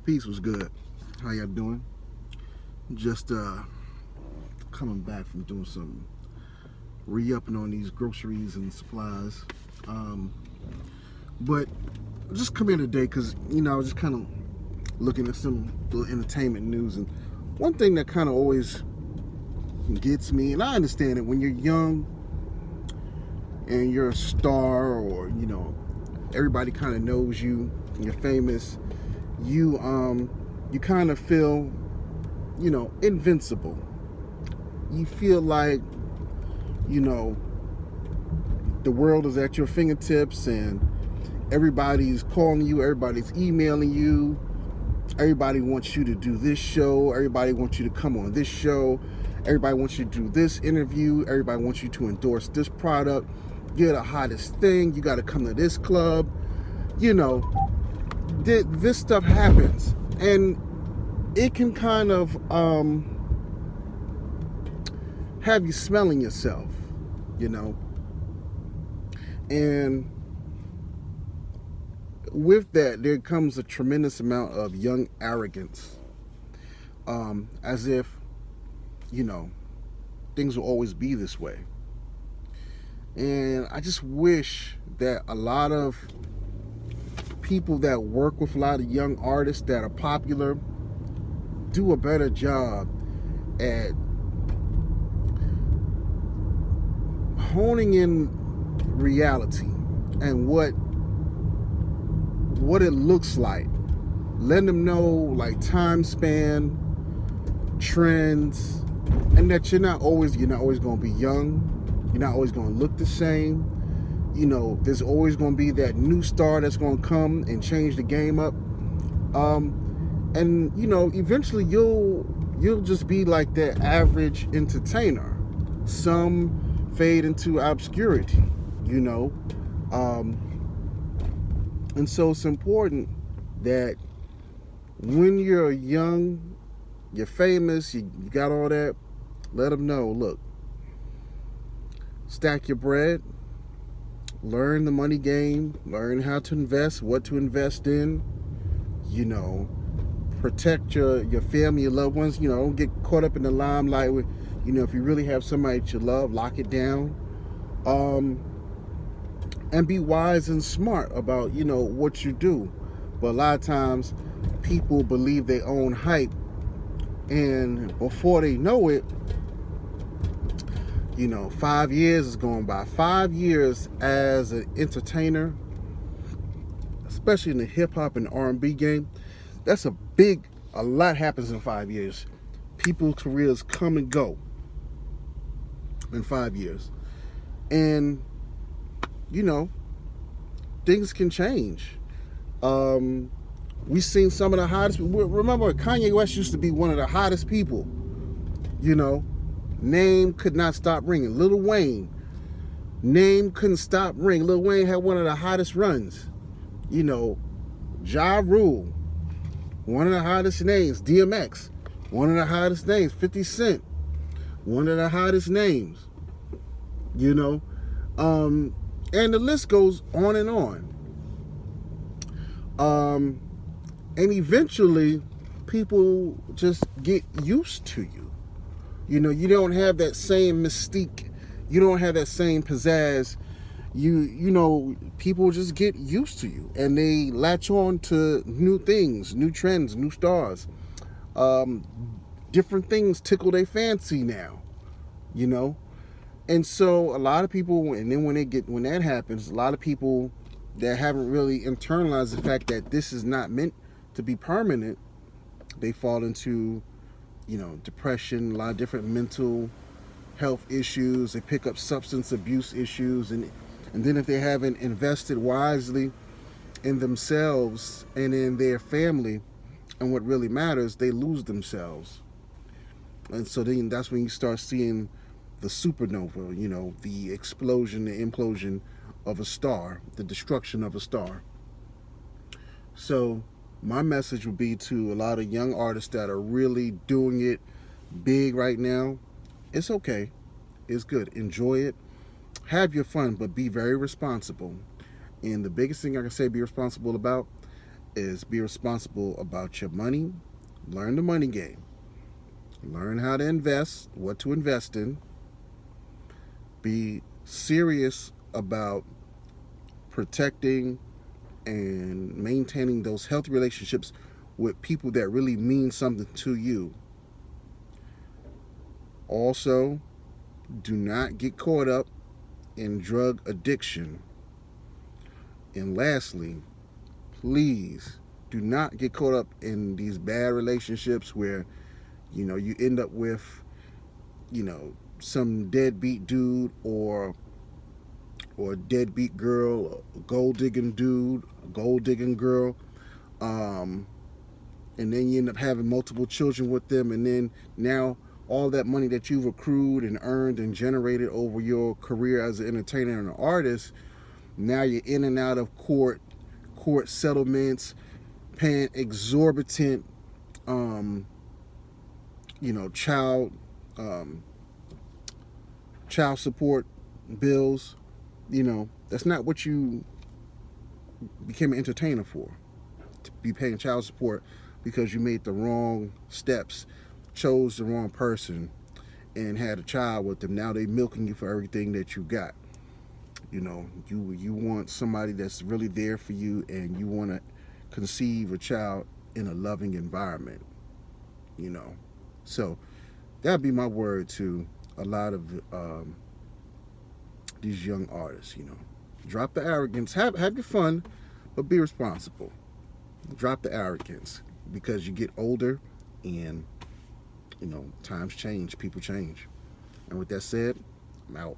Peace was good. How y'all doing? Just coming back from doing some re-upping on these groceries and supplies. Um, but just come here today because I was just kind of looking at some little entertainment news, and one thing that kind of always gets me, and I understand it when you're young and you're a star, or everybody kind of knows you, and you're famous. You kind of feel invincible. You feel like you know the world is at your fingertips, and everybody's calling you, everybody's emailing you, everybody wants you to do this show, everybody wants you to come on this show, everybody wants you to do this interview, everybody wants you to endorse this product. You're the hottest thing, you got to come to this club. This stuff happens, and it can kind of have you smelling yourself, and with that there comes a tremendous amount of young arrogance, as if things will always be this way. And I just wish that a lot of people that work with a lot of young artists that are popular do a better job at honing in reality and what it looks like. Letting them know like time span, trends, and that you're not always going to be young. You're not always going to look the same. There's always going to be that new star that's going to come and change the game up. And eventually you'll just be like that average entertainer. Some fade into obscurity, and so it's important that when you're young, you're famous, you got all that, let them know, look, stack your bread, learn the money game, learn how to invest, what to invest in, protect your family, your loved ones, don't get caught up in the limelight with, if you really have somebody that you love, lock it down. And be wise and smart about, what you do. But a lot of times people believe they own hype, and before they know it, 5 years is going by. 5 years as an entertainer, especially in the hip-hop and R&B game, that's a lot happens in 5 years. People's careers come and go in 5 years. And, things can change. We've seen some of the hottest. Remember, Kanye West used to be one of the hottest people. Name could not stop ringing. Lil Wayne, name couldn't stop ringing. Lil Wayne had one of the hottest runs. Ja Rule, one of the hottest names. DMX, one of the hottest names. 50 Cent, one of the hottest names. And the list goes on and on. And eventually people just get used to you. You don't have that same mystique. You don't have that same pizzazz. People just get used to you, and they latch on to new things, new trends, new stars. Different things tickle their fancy now, And so a lot of people, and then when that happens, a lot of people that haven't really internalized the fact that this is not meant to be permanent, they fall into, depression, a lot of different mental health issues. They pick up substance abuse issues, and then if they haven't invested wisely in themselves and in their family and what really matters, they lose themselves. And so then that's when you start seeing the supernova, the explosion, the implosion of a star, the destruction of a star. So my message would be to a lot of young artists that are really doing it big right now. It's okay. It's good. Enjoy it. Have your fun, but be very responsible. And the biggest thing I can say be responsible about is be responsible about your money. Learn the money game. Learn how to invest, what to invest in. Be serious about protecting and maintaining those healthy relationships with people that really mean something to you. Also, do not get caught up in drug addiction. And lastly, please do not get caught up in these bad relationships where, you end up with, some deadbeat dude or a deadbeat girl, a gold digging dude, a gold digging girl, um, and then you end up having multiple children with them, and then now all that money that you've accrued and earned and generated over your career as an entertainer and an artist, now you're in and out of court settlements, paying exorbitant, um, child child support bills. That's not what you became an entertainer for. To be paying child support because you made the wrong steps, chose the wrong person, and had a child with them. Now they milking you for everything that you got. You want somebody that's really there for you, and you want to conceive a child in a loving environment. You know, so that'd be my word to a lot of these young artists. Drop the arrogance, have your fun, but be responsible. Drop the arrogance because you get older, and times change, people change. And with that said, I'm out.